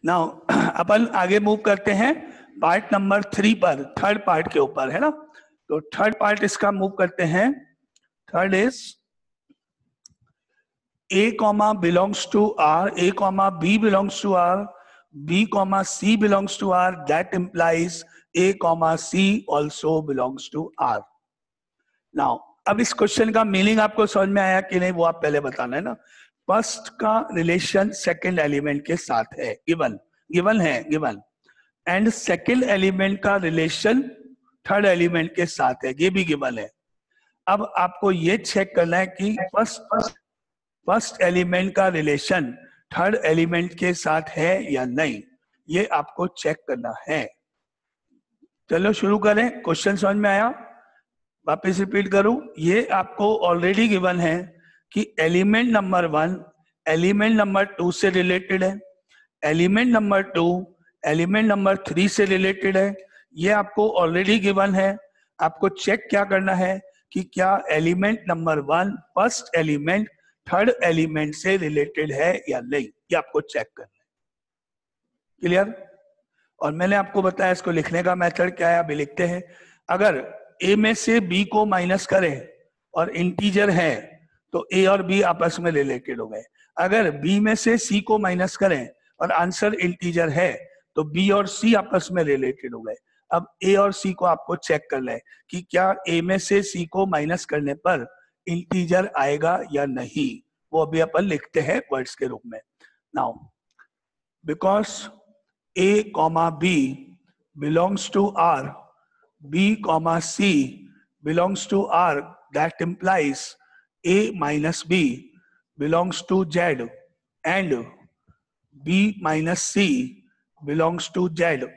Now अपन आगे move करते हैं पार्ट नंबर 3 पर, थर्ड पार्ट के ऊपर, है ना। तो थर्ड पार्ट इसका मूव करते हैं। Third is A comma belongs to R, A comma B belongs to R, B comma C belongs to R. That implies A comma C also belongs to R. Now, अब इस question का meaning आपको समझ में आया कि नहीं, वो आप पहले बताना है ना। फर्स्ट का रिलेशन सेकंड एलिमेंट के साथ है, गिवन एंड सेकंड एलिमेंट का रिलेशन थर्ड एलिमेंट के साथ है, ये भी गिवन है। अब आपको ये चेक करना है कि फर्स्ट एलिमेंट का रिलेशन थर्ड एलिमेंट के साथ है या नहीं, ये आपको चेक करना है। चलो शुरू करें। क्वेश्चन समझ में आया? वापस रिपीट करूं, ये आपको ऑलरेडी गिवन है कि एलिमेंट नंबर 1 एलिमेंट नंबर 2 से रिलेटेड है, एलिमेंट नंबर 2 एलिमेंट नंबर 3 से रिलेटेड है। ये आपको ऑलरेडी गिवन है। आपको चेक क्या करना है कि क्या element number 1 first element third element से रिलेटेड है या नहीं, ये आपको चेक करना है। क्लियर? और मैंने आपको बताया इसको लिखने का मेथड क्या है, अभी लिखते हैं। अगर ए में से बी को माइनस करें और इंटीजर है तो ए और बी आपस में रिलेटेड हो गए। अगर बी में से सी को माइनस करें और आंसर इंटीजर है तो बी और सी आपस में रिलेटेड हो गए। अब ए और सी को आपको चेक करना है कि क्या ए में से सी को माइनस करने पर इंटीजर आएगा या नहीं, वो अभी अपन लिखते हैं वर्ड्स के रूप में। Now because A comma B belongs to R, B comma C belongs to R, that implies A minus B belongs to Z and B minus C belongs to Z.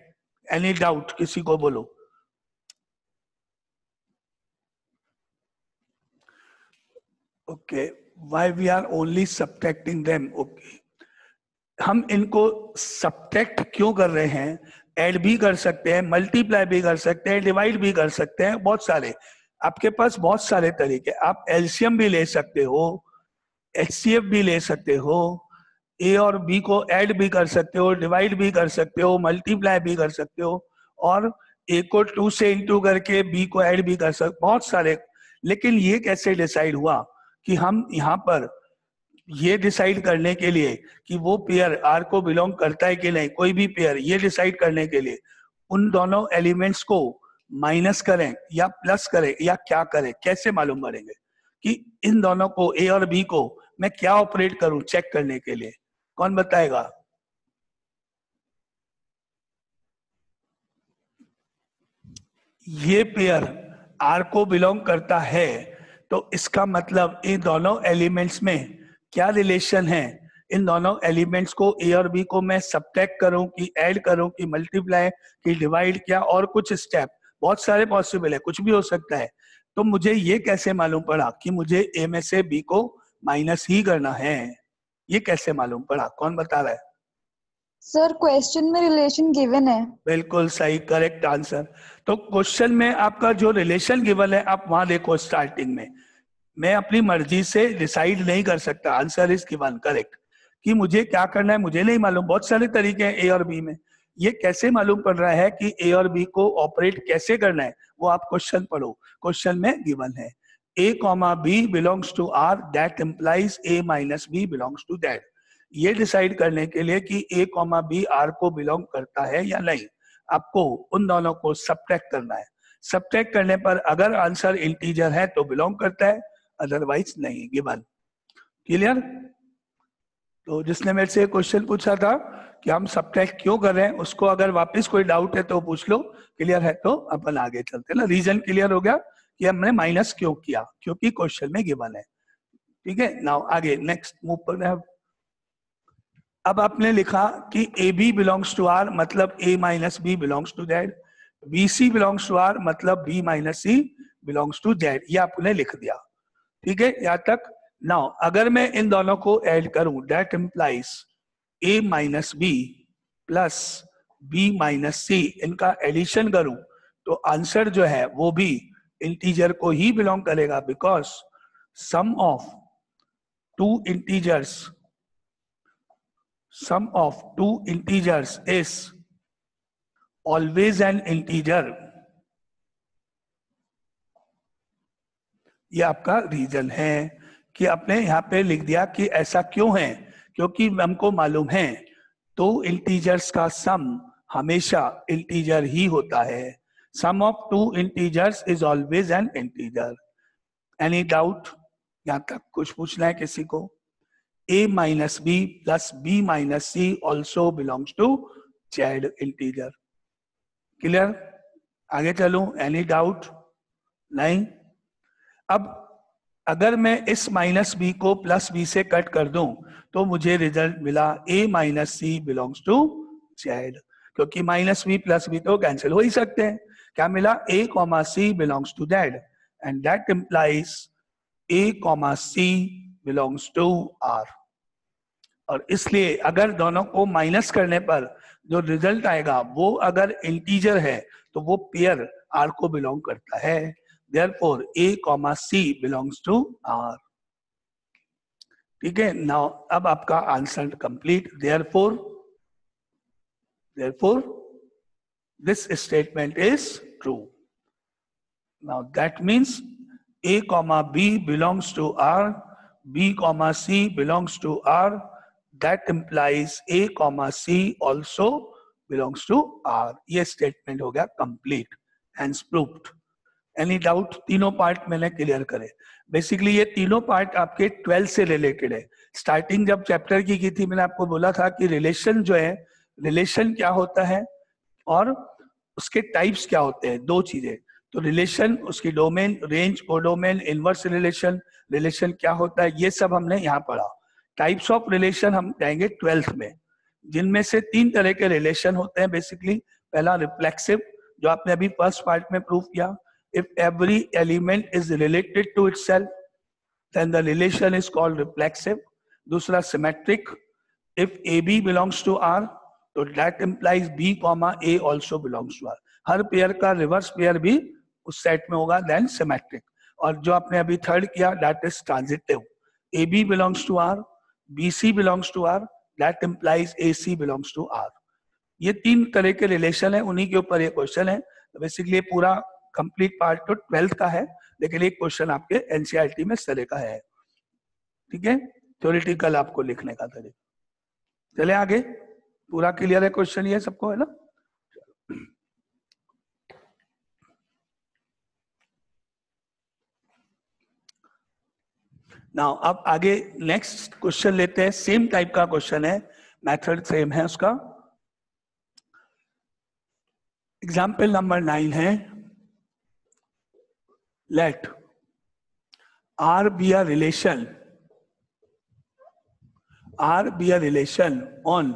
Any doubt? किसी को बोलो। Okay, why we are only subtracting them? Okay, हम इनको subtract क्यों कर रहे हैं? Add भी कर सकते हैं, मल्टीप्लाई भी कर सकते हैं, डिवाइड भी कर सकते हैं, बहुत सारे आपके पास बहुत सारे तरीके। आप एलसीएम भी ले सकते हो, एचसीएफ भी ले सकते हो, ए और बी को ऐड भी कर सकते हो, डिवाइड भी कर सकते हो, मल्टीप्लाई भी कर सकते हो, और ए को 2 से इंटू करके बी को ऐड भी कर सकते, बहुत सारे। लेकिन ये कैसे डिसाइड हुआ कि हम यहाँ पर ये डिसाइड करने के लिए कि वो पेयर आर को बिलोंग करता है कि नहीं, कोई भी पेयर, ये डिसाइड करने के लिए उन दोनों एलिमेंट्स को माइनस करें या प्लस करें या क्या करें, कैसे मालूम करेंगे कि इन दोनों को ए और बी को मैं क्या ऑपरेट करूं चेक करने के लिए? कौन बताएगा? ये पेयर आर को बिलोंग करता है तो इसका मतलब इन दोनों एलिमेंट्स में क्या रिलेशन है? इन दोनों एलिमेंट्स को ए और बी को मैं सब्ट्रैक्ट करूं कि ऐड करूं कि मल्टीप्लाई कि डिवाइड, क्या और कुछ स्टेप, बहुत सारे पॉसिबल है, कुछ भी हो सकता है। तो मुझे ये कैसे मालूम पड़ा कि मुझे ए में से बी को माइनस ही करना है? ये कैसे मालूम पड़ा? कौन बता रहा है? सर क्वेश्चन में रिलेशन गिवन है। बिल्कुल सही, करेक्ट आंसर। तो क्वेश्चन में आपका जो रिलेशन गिवन है आप वहां देखो स्टार्टिंग में। मैं अपनी मर्जी से डिसाइड नहीं कर सकता, आंसर इज गिवन, करेक्ट। कि मुझे क्या करना है मुझे नहीं मालूम, बहुत सारे तरीके हैं ए और बी में। ये कैसे मालूम पड़ रहा है कि ए और बी को ऑपरेट कैसे करना है, वो आप क्वेश्चन पढ़ो, क्वेश्चन में गिवन है। A comma B belongs to R, that implies A minus B belongs to that. ये डिसाइड करने के लिए कि ए कॉमा बी आर को बिलोंग करता है या नहीं, आपको उन दोनों को सब्ट्रैक्ट करना है। सब्ट्रैक्ट करने पर अगर आंसर इंटीजर है तो बिलोंग करता है, अदरवाइज नहीं, गिवन। क्लियर? तो जिसने मेरे से क्वेश्चन पूछा था कि हम सब्ट्रैक्ट क्यों कर रहे हैं, उसको अगर वापस कोई डाउट है तो पूछ लो। क्लियर है तो अपन आगे चलते ना। रीजन क्लियर हो गया कि हमने माइनस क्यों किया, क्योंकि क्वेश्चन में गिवन है। ठीक है, नाउ आगे नेक्स्ट मूव पर है। अब आपने लिखा कि A B belongs to R मतलब A minus B belongs to Z, B C belongs to R मतलब B minus C belongs to Z, ये आपने लिख दिया। ठीक है यहाँ तक। नाउ अगर मैं इन दोनों को ऐड करूं, that implies A minus B plus B minus C, इनका एडिशन करूं तो आंसर जो है वो भी इंटीजर को ही बिलोंग करेगा, because sum of two integers sum of two integers is always an integer, ये आपका रीजन है कि आपने यहाँ पे लिख दिया कि ऐसा क्यों है, क्योंकि हमको मालूम है तो इंटीजर्स का सम हमेशा इंटीजर ही होता है. Sum of two integers is always an integer. Any doubt? यहां तक कुछ पूछना है किसी को? a minus B plus B minus C also belongs to Z integer. Clear? आगे चलूं? Any doubt? नहीं. अब अगर मैं इस माइनस बी को प्लस बी से कट कर दूं तो मुझे रिजल्ट मिला a minus C belongs to Z, क्योंकि माइनस बी प्लस बी तो कैंसिल हो ही सकते हैं. क्या मिला? a comma C belongs to Z and that implies a comma C belongs to r. और इसलिए अगर दोनों को माइनस करने पर जो रिजल्ट आएगा वो अगर इंटीजर है तो वो पेयर r को बिलोंग करता है. Therefore, a comma c belongs to R. ठीक है. Now अब आपका answer complete. Therefore, this statement is true. Now that means a comma b belongs to R, b comma c belongs to R. That implies a comma c also belongs to R. ये statement हो गया complete. Hence proved. Any doubt? तीनों part मैंने clear करे. Basically ये तीनों part आपके 12 से रिलेटेड है. स्टार्टिंग जब चैप्टर की थी मैंने आपको बोला था कि रिलेशन जो है, रिलेशन क्या होता है और उसके टाइप्स क्या होते हैं. दो चीजें. तो रिलेशन, उसकी domain, range, codomain, inverse relation, relation क्या होता है, ये सब हमने यहाँ पढ़ा. टाइप्स ऑफ रिलेशन हम जाएंगे 12th में, जिनमें से 3 तरह के रिलेशन होते हैं बेसिकली. पहला रिफ्लेक्सिव, जो आपने अभी फर्स्ट पार्ट में प्रूव किया. If every element is related to itself, then the relation is called reflexive. दूसरा symmetric. If AB belongs to R, तो that implies B comma A also belongs to R. Her pair का reverse pair भी उस set में होगा, then symmetric. और जो आपने अभी थर्ड किया, that is transitive. AB belongs to R, BC belongs to R, that implies AC belongs to R. ये 3 तरह के रिलेशन है, उन्हीं के ऊपर ये क्वेश्चन है. बेसिकली पूरा कंप्लीट पार्ट तो 12th का है, लेकिन एक क्वेश्चन आपके एनसीईआरटी में इस तरह का है. ठीक है. थ्योरेटिकल आपको लिखने का तरीका. चले आगे. पूरा क्लियर है क्वेश्चन ये सबको, है ना? नाउ अब आगे नेक्स्ट क्वेश्चन लेते हैं. सेम टाइप का क्वेश्चन है, मेथड सेम है उसका. एग्जाम्पल नंबर 9 है. Let R be a relation. R be a relation on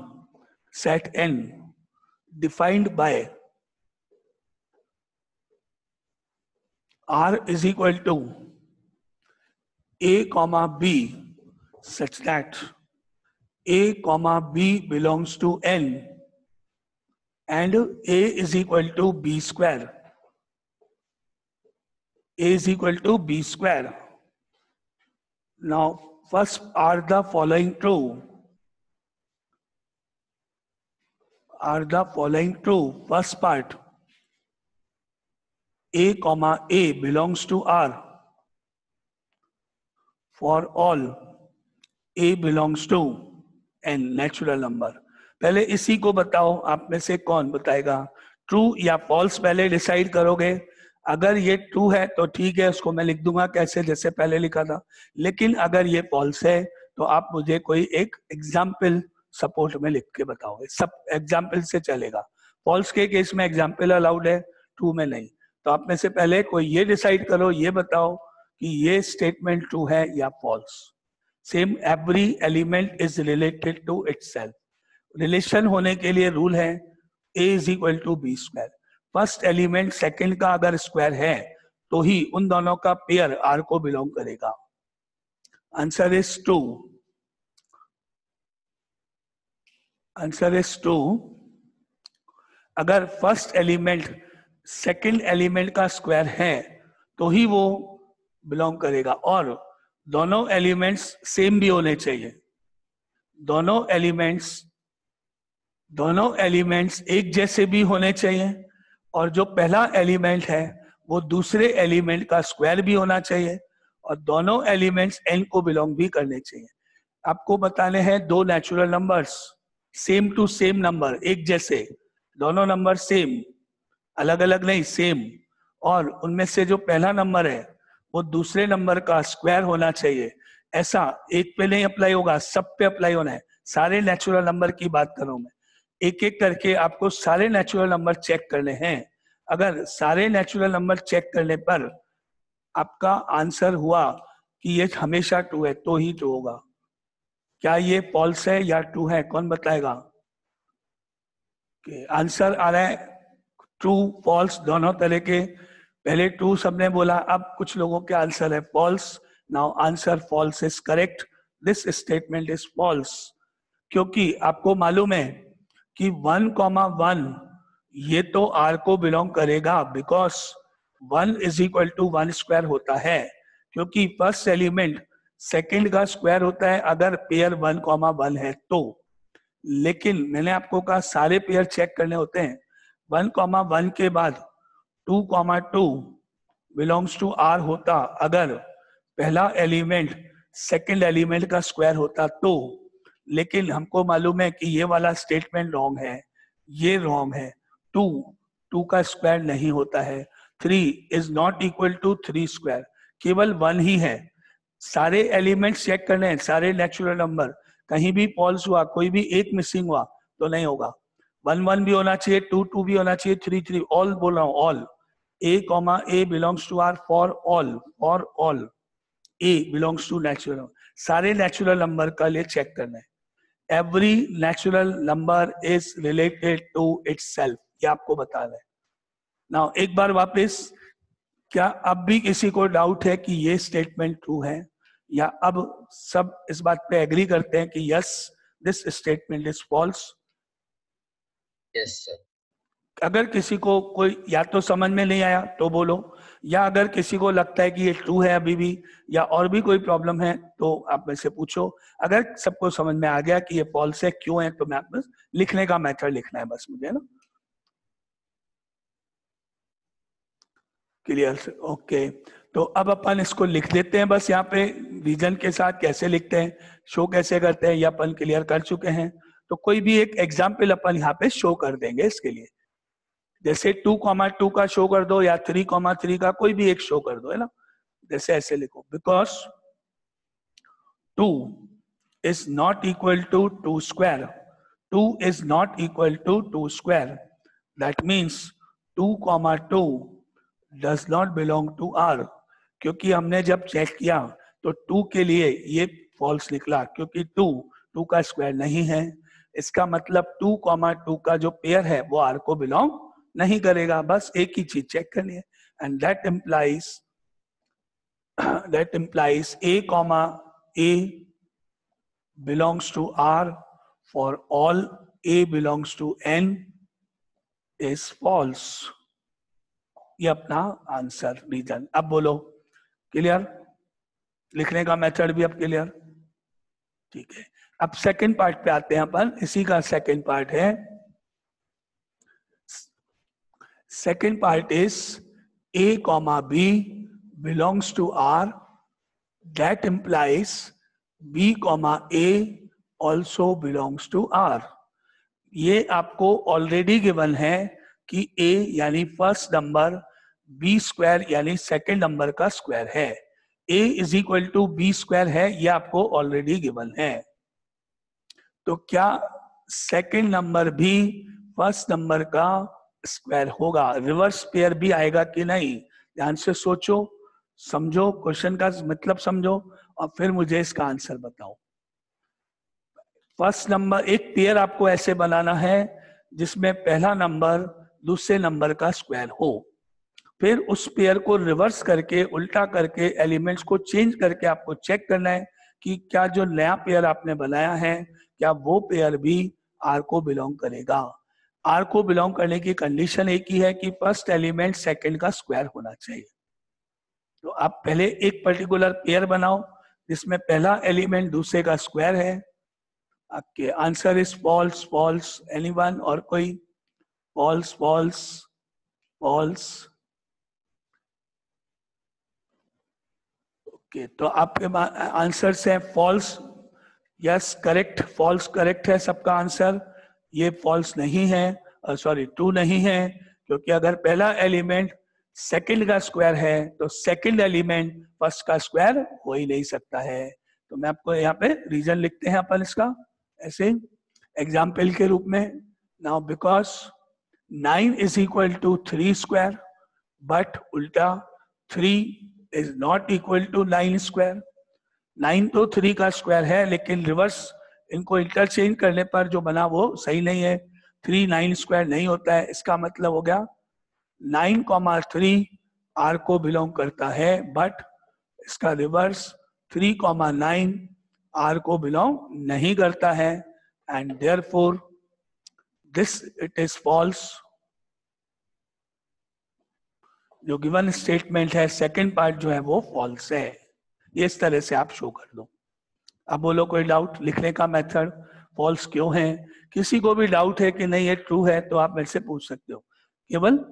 set N defined by R is equal to A comma B such that A comma B belongs to N and A is equal to B square. A is equal to B square. Now, first, are the following true? Are the following true? First part, A comma A belongs to R. For all A belongs to N, natural number. पहले इसी को बताओ, आप में से कौन बताएगा? True या फॉल्स पहले डिसाइड करोगे. अगर ये ट्रू है तो ठीक है, उसको मैं लिख दूंगा कैसे, जैसे पहले लिखा था. लेकिन अगर ये फॉल्स है तो आप मुझे कोई एक एग्जाम्पल सपोर्ट में लिख के बताओगे. सब एग्जाम्पल से चलेगा. फॉल्स के केस में एग्जाम्पल अलाउड है, ट्रू में नहीं. तो आप में से पहले कोई ये डिसाइड करो, ये बताओ कि ये स्टेटमेंट ट्रू है या false. Same, every element is related to itself. Relation होने के लिए रूल है A is equal to B square. First element second का अगर स्क्वायर है तो ही उन दोनों का पेयर R को बिलोंग करेगा. Answer is true. Answer is true. अगर फर्स्ट एलिमेंट सेकंड एलिमेंट का स्क्वायर है तो ही वो बिलोंग करेगा, और दोनों एलिमेंट्स सेम भी होने चाहिए. दोनों एलिमेंट्स एक जैसे भी होने चाहिए, और जो पहला एलिमेंट है वो दूसरे एलिमेंट का स्क्वायर भी होना चाहिए, और दोनों एलिमेंट्स n को बिलोंग भी करने चाहिए। आपको बताने हैं दो natural numbers, same to same number, एक जैसे, दोनों नंबर सेम, अलग अलग नहीं, सेम, और उनमें से जो पहला नंबर है वो दूसरे नंबर का स्क्वायर होना चाहिए। ऐसा एक पे नहीं अप्लाई होगा, सब पे अप्लाई होना है। सारे नेचुरल नंबर की बात करूं मैं, एक एक करके आपको सारे नेचुरल नंबर चेक करने हैं। अगर सारे नेचुरल नंबर चेक करने पर आपका आंसर हुआ कि ये हमेशा ट्रू है तो ही ट्रू होगा। क्या ये फॉल्स है या ट्रू है, कौन बताएगा? आंसर आ रहा है ट्रू फॉल्स दोनों तरह के। पहले ट्रू सबने बोला, अब कुछ लोगों के आंसर है false. Now answer false is correct, this statement is false, क्योंकि आपको मालूम है कि 1,1 ये तो R को बिलोंग करेगा, because 1 is equal to 1 square होता है, क्योंकि फर्स्ट एलिमेंट सेकंड का स्क्वायर होता है अगर पेयर 1,1 है तो। लेकिन मैंने आपको कहा सारे पेयर चेक करने होते हैं। 1,1 के बाद 2,2 बिलोंग्स टू R होता अगर पहला एलिमेंट सेकंड एलिमेंट का स्क्वायर होता तो। लेकिन हमको मालूम है कि ये वाला स्टेटमेंट रॉन्ग है, ये रॉन्ग है। 2 का स्क्वायर नहीं होता है। 3 is not equal to 3 square, केवल 1 ही है। सारे एलिमेंट्स चेक करने हैं, सारे नेचुरल नंबर, कहीं भी फॉल्स हुआ, कोई भी एक मिसिंग हुआ तो नहीं होगा। 1 भी होना चाहिए, 2 भी होना चाहिए, 3 ऑल बोल रहा हूँ, all. A belongs to R for all A belongs to natural. सारे नेचुरल नंबर का लिए चेक करना है। Every natural number is related to itself, ये आपको बताना है। नाउ एक बार वापस, क्या अब भी किसी को डाउट है कि ये स्टेटमेंट ट्रू है, या अब सब इस बात पे एग्री करते हैं कि yes this statement is false? Yes sir. अगर किसी को कोई या तो समझ में नहीं आया तो बोलो, या अगर किसी को लगता है कि ये ट्रू है अभी भी, या और भी कोई प्रॉब्लम है तो आप मेरे से पूछो। अगर सबको समझ में आ गया कि ये फॉल्स है, क्यों है, तो मैं बस लिखने का मेथड लिखना है बस मुझे, ना। क्लियर? ओके, तो अब अपन इसको लिख देते हैं बस यहाँ पे रीजन के साथ। कैसे लिखते हैं, शो कैसे करते हैं, ये अपन क्लियर कर चुके हैं। तो कोई भी एक एग्जाम्पल अपन यहाँ पे शो कर देंगे इसके लिए। जैसे 2,2 का शो कर दो, या 3,3 का कोई भी एक शो कर दो, है ना। जैसे ऐसे लिखो, because 2 is not equal to 2 square, 2 is not equal to 2 square, that means 2,2 does not belong to R। क्योंकि हमने जब चेक किया तो 2 के लिए ये फॉल्स निकला, क्योंकि 2 का स्क्वायर नहीं है। इसका मतलब 2,2 का जो पेयर है वो R को बिलोंग नहीं करेगा। बस एक ही चीज चेक करनी है, and that implies A belongs to R for all A belongs to N is false। ये अपना आंसर रीजन। अब बोलो, क्लियर? लिखने का मेथड भी अब क्लियर? ठीक है, अब सेकंड पार्ट पे आते हैं अपन। इसी का सेकंड पार्ट है। Second part is A, B belongs to R, that implies B, A also belongs to R। ये आपको ऑलरेडी गिवन है कि A यानी फर्स्ट नंबर, B स्क्वायर यानी सेकंड नंबर का स्क्वायर है। A is equal to B square है, ये आपको ऑलरेडी गिवन है। तो क्या सेकंड नंबर भी फर्स्ट नंबर का स्क्वायर होगा? रिवर्स पेयर भी आएगा कि नहीं? ध्यान से सोचो, समझो, क्वेश्चन का मतलब समझो, और फिर मुझे इसका आंसर बताओ। फर्स्ट नंबर, एक पेयर आपको ऐसे बनाना है जिसमें पहला नंबर दूसरे नंबर का स्क्वायर हो। फिर उस पेयर को रिवर्स करके, उल्टा करके, एलिमेंट्स को चेंज करके आपको चेक करना है कि क्या जो नया पेयर आपने बनाया है, क्या वो पेयर भी R को बिलोंग करेगा। R को बिलोंग करने की कंडीशन एक ही है कि फर्स्ट एलिमेंट सेकंड का स्क्वायर होना चाहिए। तो आप पहले एक पर्टिकुलर पेयर बनाओ जिसमें पहला एलिमेंट दूसरे का स्क्वायर है। Okay, answer is false, false. Anyone और कोई? False, false, false. ओके, तो आपके आंसर्स हैं false, yes correct, false correct है सबका आंसर। ये फॉल्स नहीं है, सॉरी ट्रू नहीं है, क्योंकि अगर पहला एलिमेंट सेकंड का स्क्वायर है तो सेकंड एलिमेंट फर्स्ट का स्क्वायर हो ही नहीं सकता है। तो मैं आपको यहाँ पे रीजन लिखते हैं अपन इसका ऐसे एग्जाम्पल के रूप में। Now because 9 is equal to 3 square, but उल्टा 3 is not equal to 9 square. 9 तो 3 का स्क्वायर है, लेकिन रिवर्स इनको इंटरचेंज करने पर जो बना वो सही नहीं है। 3 9 स्क्वायर नहीं होता है। इसका मतलब हो गया 9,3 R को बिलोंग करता है, बट इसका रिवर्स 3,9 R को बिलोंग नहीं करता है, and therefore this it is false. जो गिवन स्टेटमेंट है सेकंड पार्ट जो है वो फॉल्स है। ये इस तरह से आप शो कर दो। अब बोलो कोई डाउट? लिखने का मेथड फॉल्स क्यों है? किसी को भी डाउट है कि नहीं ये ट्रू है तो आप मेरे से पूछ सकते हो केवल।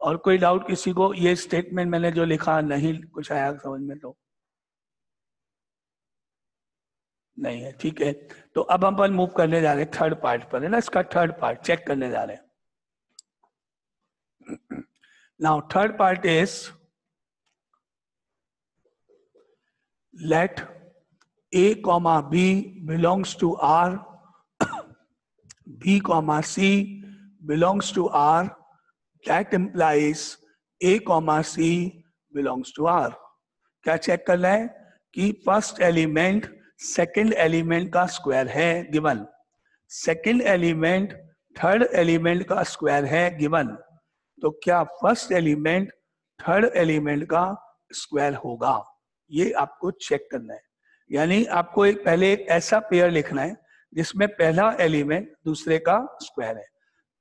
और कोई डाउट किसी को? ये स्टेटमेंट मैंने जो लिखा नहीं कुछ आया समझ में तो नहीं है, ठीक है। तो अब हम अपन मूव करने जा रहे हैं थर्ड पार्ट पर, है ना। इसका थर्ड पार्ट चेक करने जा रहे हैं। Now third part is let A comma B belongs to R, B comma C belongs to R, that implies A comma C belongs to R। क्या चेक करना है कि फर्स्ट एलिमेंट सेकंड एलिमेंट का square है given, second element third element का square है given, तो क्या फर्स्ट एलिमेंट थर्ड एलिमेंट का स्क्वायर होगा? ये आपको चेक करना है। यानी आपको पहले एक ऐसा पेयर लिखना है जिसमें पहला एलिमेंट दूसरे का स्क्वायर है,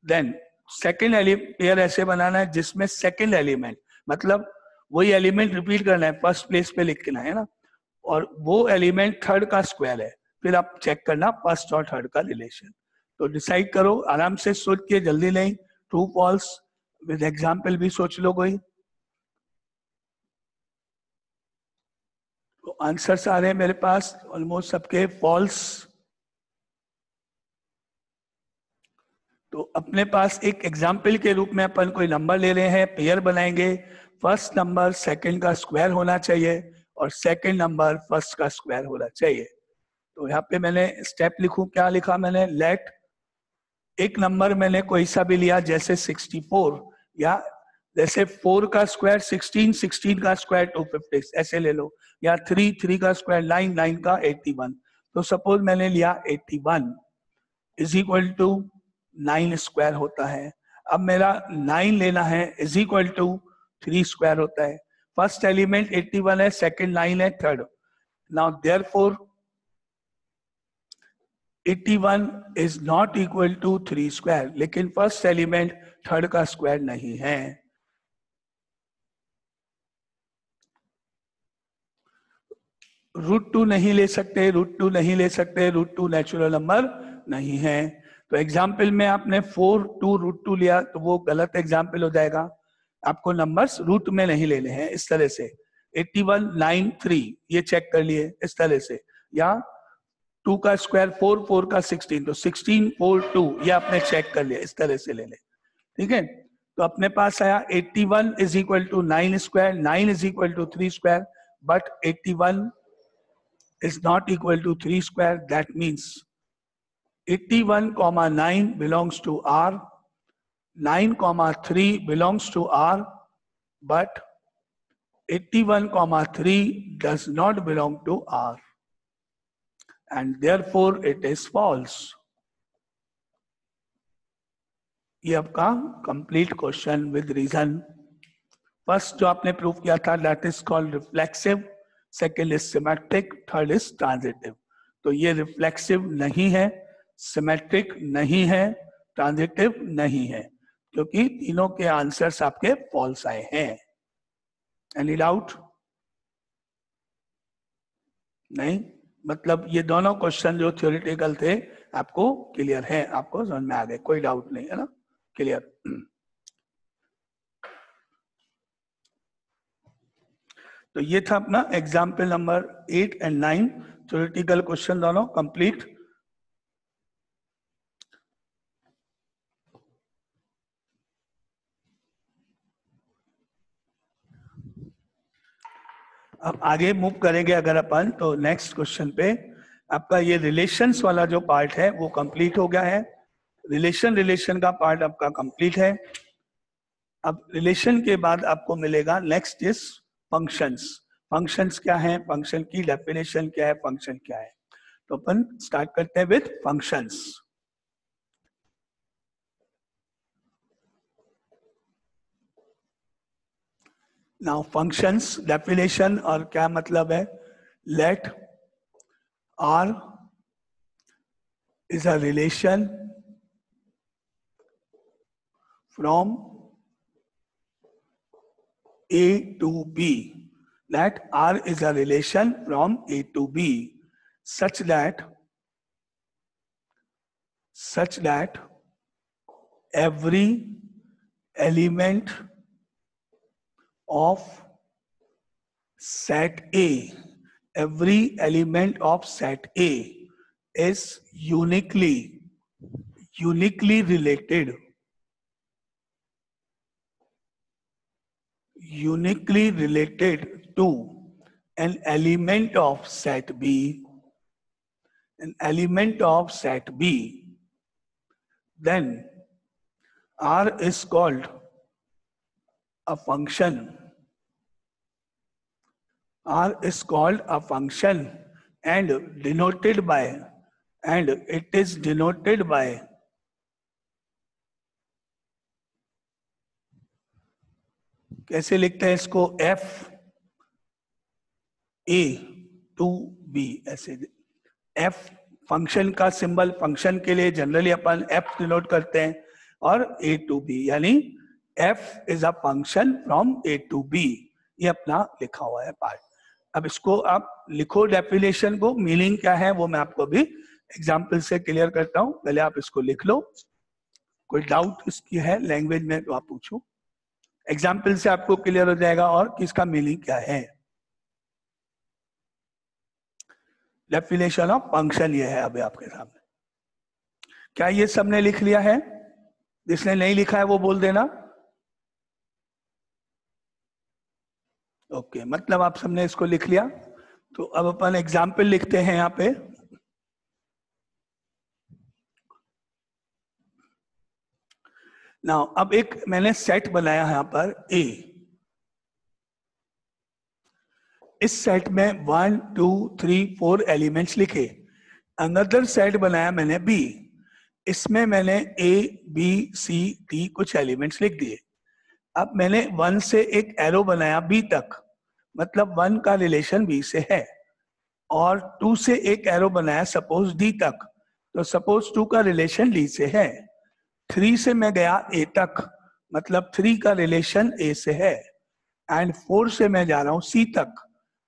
देन सेकंड पेयर ऐसे बनाना है जिसमें सेकंड एलिमेंट मतलब वही एलिमेंट रिपीट करना है, फर्स्ट प्लेस पे लिखना है ना, और वो एलिमेंट थर्ड का स्क्वायर है। फिर आप चेक करना फर्स्ट और थर्ड का रिलेशन। तो डिसाइड करो आराम से सोच के, जल्दी नहीं, ट्रू फॉल्स विद एग्जाम्पल भी सोच लो कोई। तो आंसर्स आ रहे हैं मेरे पास ऑलमोस्ट सबके फॉल्स। तो अपने पास एक एग्जाम्पल के रूप में अपन कोई नंबर ले रहे हैं, पेयर बनाएंगे, फर्स्ट नंबर सेकंड का स्क्वायर होना चाहिए और सेकंड नंबर फर्स्ट का स्क्वायर होना चाहिए। तो यहाँ पे मैंने स्टेप लिखूं, क्या लिखा मैंने? लेट एक नंबर मैंने कोई सा भी लिया जैसे 64, या जैसे 4 का स्क्वायर 16, 16 का स्क्वायर 256 ऐसे ले लो, या 3 3 का स्क्वायर 9 9 का 81। तो सपोज मैंने लिया 81 इज इक्वल टू 9 स्क्वायर होता है। अब मेरा 9 लेना है इज इक्वल टू 3 स्क्वायर होता है। फर्स्ट एलिमेंट 81 है, सेकंड 9 है, third. Now therefore 81 is not equal to 3 square, लेकिन फर्स्ट एलिमेंट थर्ड का स्क्वायर नहीं है। √2 नहीं ले सकते, √2 नहीं ले सकते, √2 नेचुरल नंबर नहीं है। तो एग्जाम्पल में आपने 4 2 √2 लिया तो वो गलत एग्जाम्पल हो जाएगा। आपको नंबर्स रूट में नहीं लेने हैं इस तरह से। 81 9 3 ये चेक कर लिए इस तरह से, या 2 का स्क्वायर 4 4 का 16, तो 16 4 2 ये आपने चेक कर लिया, इस तरह से ले ले, ठीक है। तो अपने पास आया 81 is equal to 9 square, 9 is equal to 3 square, but 81 is not equal to 3 square. That means 81,9 belongs to R, 9,3 belongs to R, but 81,3 does not belong to R, and therefore it is false. ये आपका complete question with reason. First जो आपने prove किया था that is called reflexive, second is symmetric, third is transitive. तो ये reflexive नहीं है, सिमेट्रिक नहीं है, ट्रांजिटिव नहीं है, क्योंकि तीनों के आंसर्स आपके फॉल्स आए हैं। Any doubt? नहीं? मतलब ये दोनों क्वेश्चन जो थ्योरेटिकल थे आपको क्लियर है, आपको समझ में आ गए, कोई डाउट नहीं है ना, क्लियर। तो ये था अपना example number 8 and 9, theoretical question दोनों कंप्लीट। अब आगे मूव करेंगे अगर अपन, तो नेक्स्ट क्वेश्चन पे आपका ये रिलेशंस वाला जो पार्ट है वो कंप्लीट हो गया है। रिलेशन का पार्ट आपका कंप्लीट है। अब रिलेशन के बाद आपको मिलेगा नेक्स्ट इज फंक्शंस। फंक्शंस क्या है, फंक्शन की डेफिनेशन क्या है, फंक्शन क्या है। तो अपन स्टार्ट करते हैं with functions. Now functions definition और क्या मतलब है, let R is a relation from A to B, that R is a relation from A to B such that every element of set A is uniquely related to an element of set B, then R is called a function. R is called a function and it is denoted by कैसे लिखते हैं इसको, F A to B, ऐसे। F function का symbol, function के लिए generally अपन F denote करते हैं, और A to B, यानी F is a function from A to B, ये अपना लिखा हुआ है पार्ट। अब इसको आप लिखो डेफिनेशन को, मीनिंग क्या है वो मैं आपको भी एग्जाम्पल से क्लियर करता हूं, पहले आप इसको लिख लो। कोई डाउट इसकी है लैंग्वेज में तो आप पूछो, एग्जाम्पल से आपको क्लियर हो जाएगा और किसका मीनिंग क्या है। डेफिनेशन ऑफ फंक्शन ये है अभी आपके सामने। क्या ये सबने लिख लिया है? जिसने नहीं लिखा है वो बोल देना। ओके, मतलब आप सबने इसको लिख लिया। तो अब अपन एग्जाम्पल लिखते हैं यहाँ पे। नाउ अब एक मैंने सेट बनाया है यहाँ पर A। इस सेट में 1 2 3 4 एलिमेंट्स लिखे। अनदर सेट बनाया मैंने B, इसमें मैंने A B C D कुछ एलिमेंट्स लिख दिए। अब मैंने 1 से एक एरो बनाया B तक, मतलब 1 का रिलेशन B से है, और 2 से एक एरो बनाया सपोज D तक, तो सपोज 2 का रिलेशन D से है। 3 से मैं गया A तक, मतलब 3 का रिलेशन A से है, एंड 4 से मैं जा रहा हूं C तक,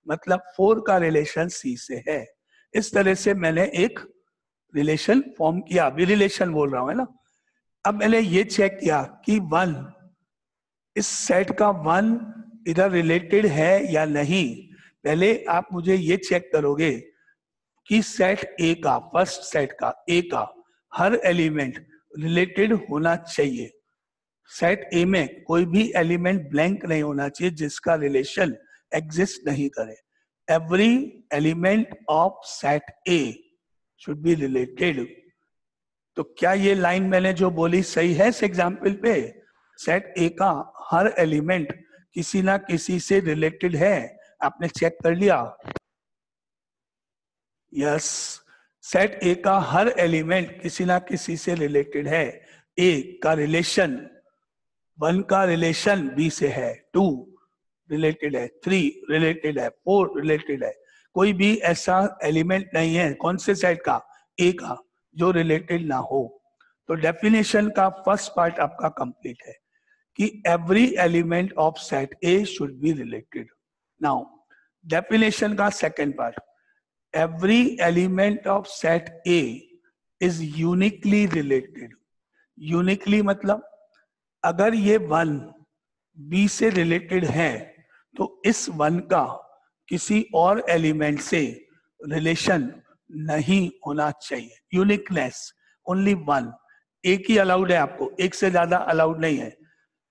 मतलब 4 का रिलेशन C से है। इस तरह से मैंने एक रिलेशन फॉर्म किया, अभी रिलेशन बोल रहा हूं है ना। अब मैंने ये चेक किया कि 1, इस सेट का 1 इधर रिलेटेड है या नहीं। पहले आप मुझे ये चेक करोगे कि सेट A का, फर्स्ट सेट का A का हर एलिमेंट रिलेटेड होना चाहिए। सेट A में कोई भी एलिमेंट ब्लैंक नहीं होना चाहिए जिसका रिलेशन एग्जिस्ट नहीं करे। Every element of set A should be related. तो क्या ये लाइन मैंने जो बोली सही है इस एग्जाम्पल पे? सेट A का हर एलिमेंट किसी ना किसी से रिलेटेड है, आपने चेक कर लिया? यस, सेट A का हर एलिमेंट किसी ना किसी से रिलेटेड है। A का रिलेशन 1 का रिलेशन B से है, 2 रिलेटेड है, 3 रिलेटेड है, 4 रिलेटेड है। कोई भी ऐसा एलिमेंट नहीं है कौन से सेट का, A का, जो रिलेटेड ना हो। तो डेफिनेशन का फर्स्ट पार्ट आपका कंप्लीट है कि every element of set A should be related. Now definition का second part, every element of set A is uniquely related. Uniquely मतलब अगर ये 1 B से रिलेटेड है तो इस 1 का किसी और एलिमेंट से रिलेशन नहीं होना चाहिए. Uniqueness, only 1. एक ही अलाउड है आपको, एक से ज्यादा अलाउड नहीं है.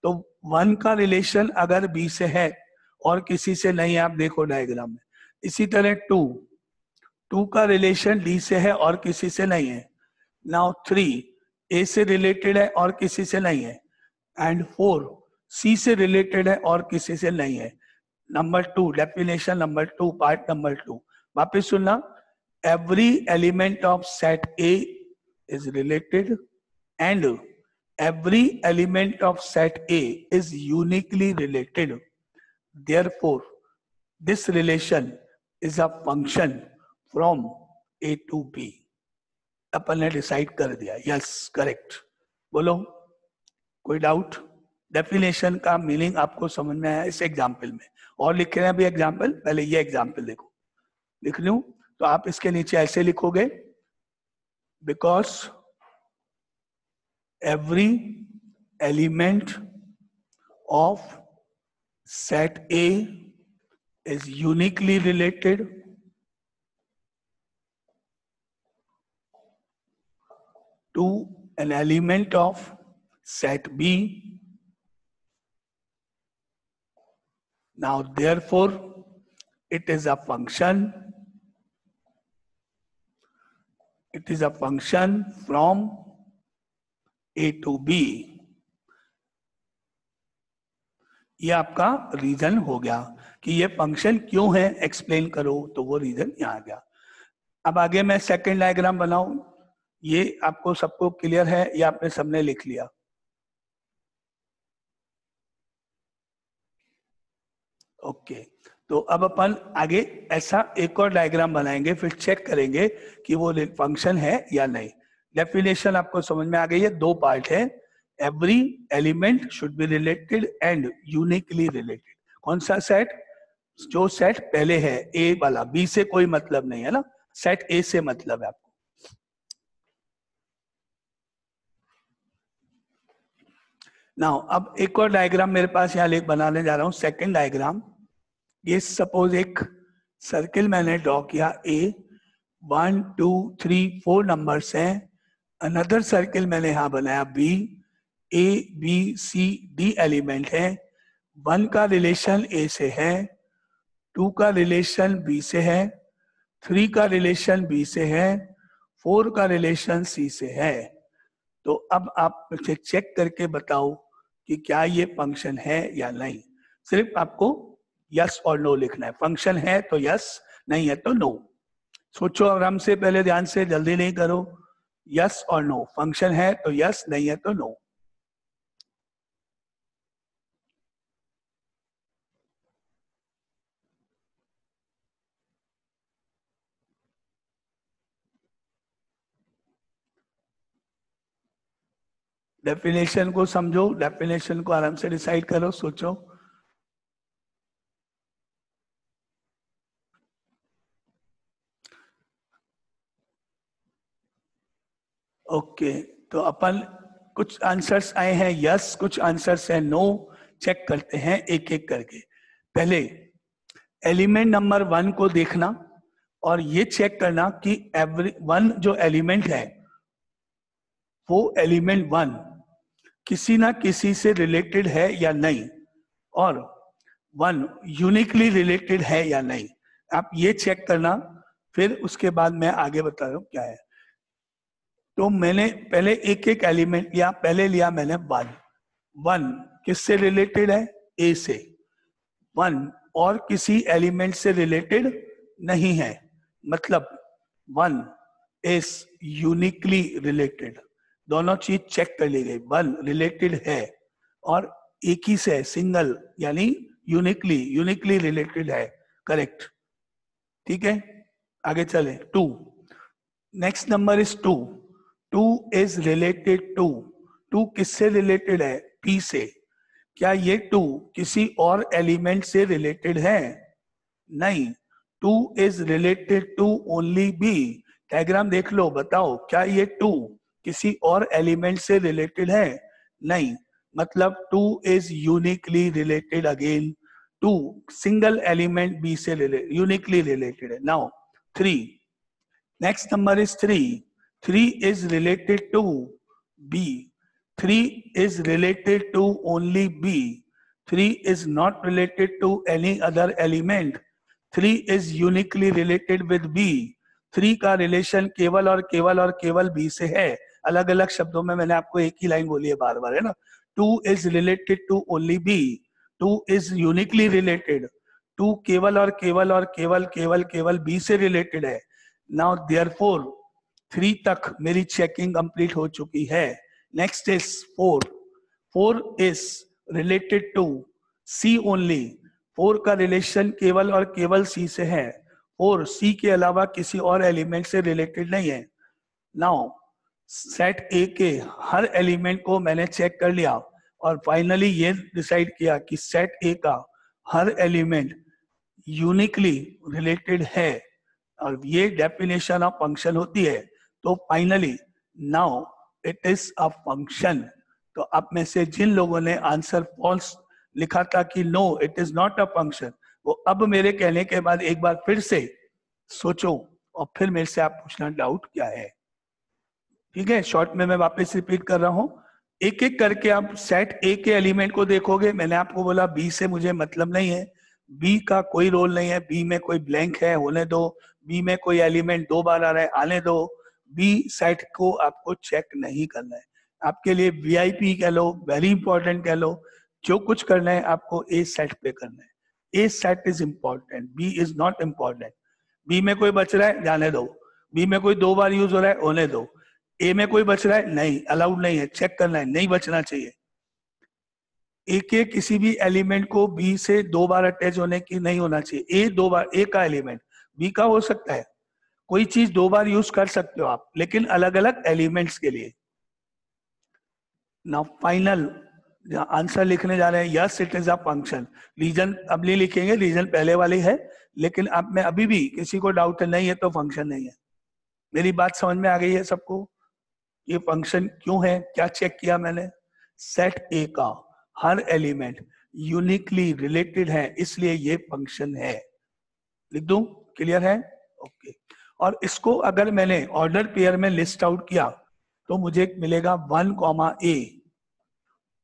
तो 1 का रिलेशन अगर B से है और किसी से नहीं है, आप देखो डायग्राम में. इसी तरह 2 का रिलेशन D से है और किसी से नहीं है. नाउ 3 A से रिलेटेड है और किसी से नहीं है. एंड 4 C से रिलेटेड है और किसी से नहीं है. Number 2, definition number 2, part number 2. वापिस सुनना. Every element of set A is related and every element of set A is uniquely related. Therefore, this relation is a function from A to B. अपन ने decide कर दिया. Yes, correct. बोलो, कोई doubt? Definition का meaning आपको समझ में आया इस एग्जाम्पल में? और लिख रहे हैं अभी एग्जाम्पल. पहले ये एग्जाम्पल देखो. लिख लूं तो आप इसके नीचे ऐसे लिखोगे, because every element of set A is uniquely related to an element of set B. Now therefore it is a function. It is a function from A to B. ये आपका रीजन हो गया कि ये फंक्शन क्यों है, explain करो, तो वो रीजन यहाँ आ गया. अब आगे मैं सेकंड डायग्राम बनाऊं. ये आपको सबको क्लियर है या आपने सबने लिख लिया? ओके. तो अब अपन आगे ऐसा एक और डायग्राम बनाएंगे, फिर चेक करेंगे कि वो फंक्शन है या नहीं. डेफिनेशन आपको समझ में आ गई है. 2 पार्ट है. Every element should be related and uniquely related. कौन सा सेट? जो सेट पहले है ए वाला, बी से कोई मतलब नहीं है ना. सेट ए से मतलब है आपको. नाउ अब एक और डायग्राम मेरे पास यहाँ बनाने जा रहा हूं. Second diagram. ये सपोज एक सर्किल मैंने ड्रॉ किया. ए 1 2 3 4 नंबर्स हैं. अनदर सर्किल मैंने यहां बनाया B. A B C D element है. 1 का रिलेशन ए से है, 2 का रिलेशन बी से है, 3 का रिलेशन बी से है, 4 का रिलेशन सी से है. तो अब आप मुझे चेक करके बताओ कि क्या ये फंक्शन है या नहीं. सिर्फ आपको यस और नो लिखना है. फंक्शन है तो यस, नहीं है तो नो. सोचो आराम से, पहले ध्यान से, जल्दी नहीं करो. यस और नो. फंक्शन है तो यस, नहीं है तो नो. डेफिनेशन को समझो, डेफिनेशन को आराम से डिसाइड करो, सोचो. ओके. तो अपन कुछ आंसर्स आए हैं यस, कुछ आंसर्स हैं नो. चेक करते हैं एक एक करके. पहले एलिमेंट नंबर 1 को देखना और ये चेक करना कि एवरी 1 जो एलिमेंट है वो एलिमेंट 1 किसी ना किसी से रिलेटेड है या नहीं, और 1 यूनिकली रिलेटेड है या नहीं. आप ये चेक करना, फिर उसके बाद मैं आगे बता रहा हूं क्या है. तो मैंने पहले एक एक एलिमेंट लिया. पहले लिया मैंने 1 किससे रिलेटेड है? ए से. 1 और किसी एलिमेंट से रिलेटेड नहीं है, मतलब 1 इज यूनिकली रिलेटेड. दोनों चीज चेक कर ली गई. 1 रिलेटेड है और एक ही से, सिंगल, यानी यूनिकली रिलेटेड है. करेक्ट. ठीक है, आगे चले. 2, next number is 2. 2 is related to. 2 किससे रिलेटेड है? पी से. क्या ये 2 किसी और एलिमेंट से रिलेटेड है? नहीं. 2 is related to only B. Diagram देख लो, बताओ क्या ये 2 किसी और एलिमेंट से रिलेटेड है? नहीं, मतलब 2 is uniquely related again to single element B से uniquely related है. Now 3, next number is 3. 3 is related to B. 3 is related to only B. 3 is not related to any other element. 3 is uniquely related with B. 3 का relation केवल और केवल और केवल B से है. अलग अलग शब्दों में मैंने आपको एक ही लाइन बोली है बार बार, है ना. 2 is related to only B. 2 is uniquely related. 2 केवल और केवल और केवल केवल केवल B से रिलेटेड है. Now therefore 3 तक मेरी चेकिंग कंप्लीट हो चुकी है. Next is 4. 4 is related to C only. 4 का रिलेशन केवल और केवल C से है. 4 C के अलावा किसी और एलिमेंट से रिलेटेड नहीं है. नाउ सेट A के हर एलिमेंट को मैंने चेक कर लिया और फाइनली ये डिसाइड किया कि सेट A का हर एलिमेंट यूनिकली रिलेटेड है और ये डेफिनेशन ऑफ फंक्शन होती है. तो finally now it is a function. तो आप में से जिन लोगों ने आंसर फॉल्स लिखा था कि no it is not a function, वो अब मेरे कहने के बाद एक बार फिर से सोचो और फिर मेरे से आप पूछना डाउट क्या है. ठीक है, शॉर्ट में मैं वापस रिपीट कर रहा हूं. एक एक करके आप सेट ए के एलिमेंट को देखोगे. मैंने आपको बोला बी से मुझे मतलब नहीं है, बी का कोई रोल नहीं है, बी में कोई ब्लैंक है होने दो, बी में कोई एलिमेंट 2 बार आ रहा है आने दो. बी सेट को आपको चेक नहीं करना है. आपके लिए वीआईपी कह लो, वेरी इंपॉर्टेंट कह लो, जो कुछ करना है आपको ए सेट पे करना है. A set is important, B is not important. B में कोई बच रहा है जाने दो, बी में कोई 2 बार यूज हो रहा है होने दो, ए में कोई बच रहा है नहीं, अलाउड नहीं है, चेक करना है, नहीं बचना चाहिए. ए के किसी भी एलिमेंट को बी से 2 बार अटैच होने की नहीं होना चाहिए. ए 2 बार, ए का एलिमेंट बी का हो सकता है, कोई चीज 2 बार यूज कर सकते हो आप, लेकिन अलग अलग एलिमेंट्स के लिए. नाउ फाइनल आंसर लिखने जा रहे हैं. Yes it is a function. Reason अब नहीं लिखेंगे, रीजन पहले वाली है, लेकिन अब में अभी भी किसी को डाउट नहीं है तो फंक्शन नहीं है. मेरी बात समझ में आ गई है सबको? ये फंक्शन क्यों है, क्या चेक किया मैंने? सेट ए का हर एलिमेंट यूनिकली रिलेटेड है, इसलिए ये फंक्शन है. लिख दूं? क्लियर है? ओके. और इसको अगर मैंने ऑर्डर पेयर में लिस्ट आउट किया तो मुझे मिलेगा 1, A,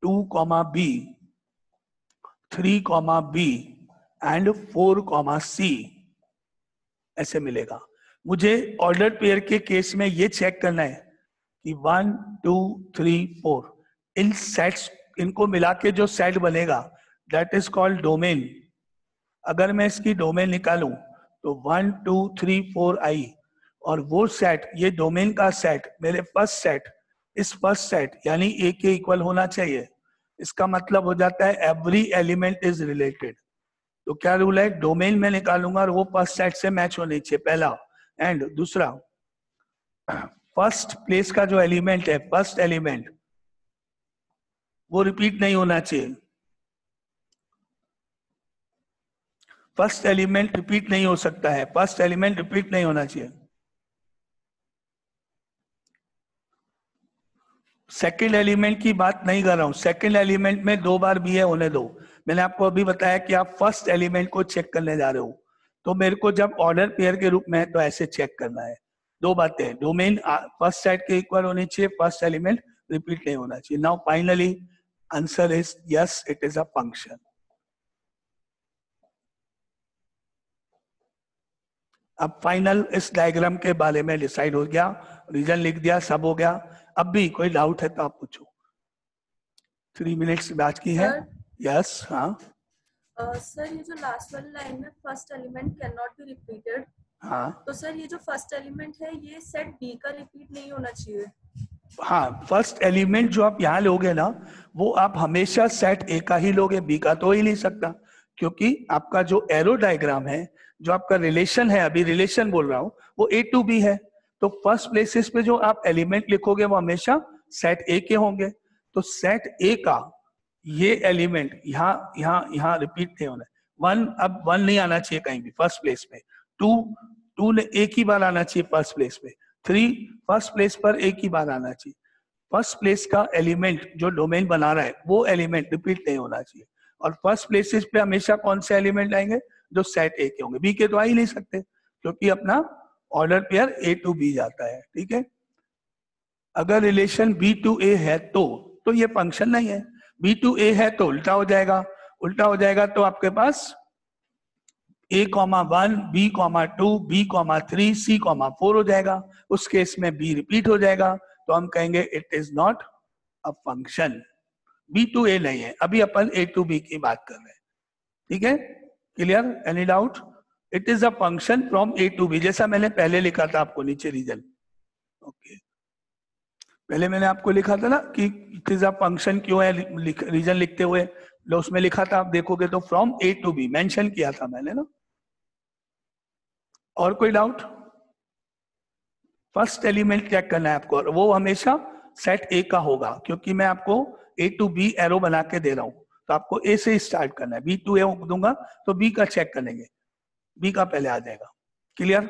2, B, 3, B and 4, C. ऐसे मिलेगा. मुझे ऑर्डर पेयर के केस में ये चेक करना है कि 1, 2, 3, 4 इन सेट्स, इनको मिला के जो सेट बनेगा दैट इज कॉल्ड डोमेन. अगर मैं इसकी डोमेन निकालूं तो 1, 2, 3, 4 आई, और वो सेट, ये डोमेन का सेट, मेरे फर्स्ट सेट, इस फर्स्ट सेट यानी ए के इक्वल होना चाहिए. इसका मतलब हो जाता है एवरी एलिमेंट इज रिलेटेड. तो क्या रूल है? डोमेन में निकालूंगा और वो फर्स्ट सेट से मैच होनी चाहिए, पहला. एंड दूसरा, फर्स्ट प्लेस का जो एलिमेंट है, फर्स्ट एलिमेंट, वो रिपीट नहीं होना चाहिए. फर्स्ट एलिमेंट रिपीट नहीं हो सकता है, फर्स्ट एलिमेंट रिपीट नहीं होना चाहिए. सेकंड एलिमेंट की बात नहीं कर रहा हूं. सेकंड एलिमेंट में 2 बार भी है होने दो. मैंने आपको अभी बताया कि आप फर्स्ट एलिमेंट को चेक करने जा रहे हो, तो मेरे को जब ऑर्डर पेयर के रूप में है तो ऐसे चेक करना है. 2 बातें, डोमेन फर्स्ट सेट के इक्वल होनी चाहिए, फर्स्ट एलिमेंट रिपीट नहीं होना चाहिए. Now finally answer is yes it is a function. अब फाइनल इस डायग्राम के बारे में डिसाइड हो गया, रीजन लिख दिया, सब हो गया. अब भी कोई डाउट है तो आप पूछो. 3 मिनट्स बात की है. यस. हाँ सर, ये जो लास्ट वाली लाइन में first element can not be repeated, हाँ, तो सर ये जो फर्स्ट एलिमेंट है ये सेट बी का रिपीट नहीं होना चाहिए. हाँ, फर्स्ट एलिमेंट जो आप यहाँ लोगे ना, वो आप हमेशा सेट ए का ही लोगे, बी का तो हो ही नहीं सकता, क्योंकि आपका जो एरो डायग्राम है, जो आपका रिलेशन है, अभी रिलेशन बोल रहा हूं, वो ए टू बी है. तो फर्स्ट प्लेसेस पे जो आप एलिमेंट लिखोगे वो हमेशा सेट ए के होंगे. तो सेट ए का ये एलिमेंट यहाँ यहाँ यहाँ रिपीट नहीं होना है. 1, अब 1 नहीं आना चाहिए कहीं भी फर्स्ट प्लेस पे. 2 2 ने एक ही बार आना चाहिए फर्स्ट प्लेस पे, 3 फर्स्ट प्लेस पर एक ही बार आना चाहिए। फर्स्ट प्लेस का एलिमेंट जो डोमेन बना रहा है वो एलिमेंट रिपीट नहीं होना चाहिए। और फर्स्ट प्लेसेस पे हमेशा कौन से एलिमेंट आएंगे? जो सेट ए के होंगे। बी के तो आ ही नहीं सकते क्योंकि अपना order pair A to B जाता है। ठीक है, अगर रिलेशन बी टू ए है तो ये फंक्शन नहीं है। बी टू ए है तो उल्टा हो जाएगा, उल्टा हो जाएगा तो आपके पास a,1 b,2 b,3 c,4 हो जाएगा। उस केस में b रिपीट हो जाएगा तो हम कहेंगे it is not a function. B to A नहीं है, अभी अपन ए टू बी की बात कर रहे हैं। ठीक है, clear? Any doubt? It is a function from A to B, जैसा मैंने पहले लिखा था आपको नीचे रीजन। ओके, पहले मैंने आपको लिखा था ना कि इट इज अ फंक्शन क्यों है, रीजन लिखते हुए उसमें लिखा था, आप देखोगे तो from A to B mention किया था मैंने ना। और कोई डाउट? फर्स्ट एलिमेंट चेक करना है आपको, वो हमेशा सेट ए का होगा क्योंकि मैं आपको ए टू बी एरो बना के दे रहा हूं, तो आपको ए से स्टार्ट करना है। बी टू ए दूंगा तो बी का चेक करेंगे, बी का पहले आ जाएगा। क्लियर?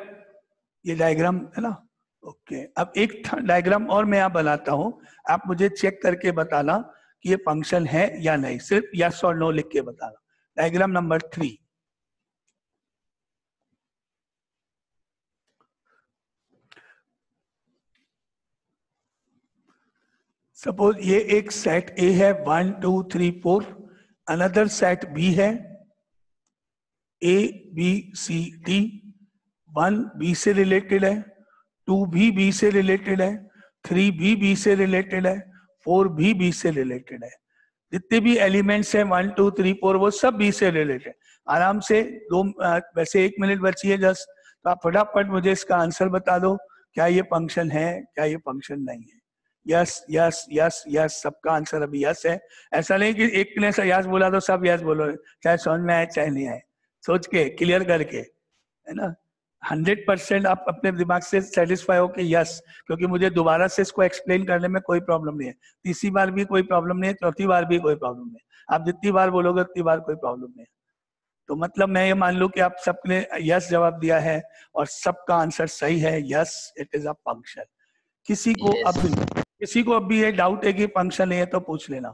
ये डायग्राम है ना? ओके, अब एक डायग्राम और मैं यहाँ बनाता हूं, आप मुझे चेक करके बताना कि ये फंक्शन है या नहीं, सिर्फ यस और नो लिख के बताना। Diagram number 3। सपोज ये एक सेट ए है 1 2 3 4, अनदर सेट बी है A B C D. 1 B से रिलेटेड है, 2 भी बी से रिलेटेड है, 3 भी बी से रिलेटेड है, 4 भी बी से रिलेटेड है। जितने भी एलिमेंट्स हैं 1 2 3 4 वो सब बी से रिलेटेड। आराम से वैसे 1 मिनट बची है जस्ट, तो आप फटाफट मुझे इसका आंसर बता दो, क्या ये फंक्शन है, क्या ये फंक्शन नहीं है? यस यस यस यस, सबका आंसर अभी यस है। ऐसा नहीं कि एक ने ऐसा यस बोला तो सब यस बोलो, चाहे समझ में आए चाहे नहीं आए, सोच के क्लियर करके, है ना। 100% आप अपने दिमाग से सेटिस्फाई हो कि यस, क्योंकि मुझे दोबारा से इसको एक्सप्लेन करने में कोई प्रॉब्लम नहीं है, तीसरी बार भी कोई प्रॉब्लम नहीं है, चौथी बार भी कोई प्रॉब्लम नहीं है। आप जितनी बार बोलोगे उतनी बार कोई प्रॉब्लम नहीं है। तो मतलब मैं ये मान लूं कि आप सबने यस जवाब दिया है और सबका आंसर सही है, yes it is a function. किसी को Yes. अब भी ये डाउट है कि फंक्शन है तो पूछ लेना।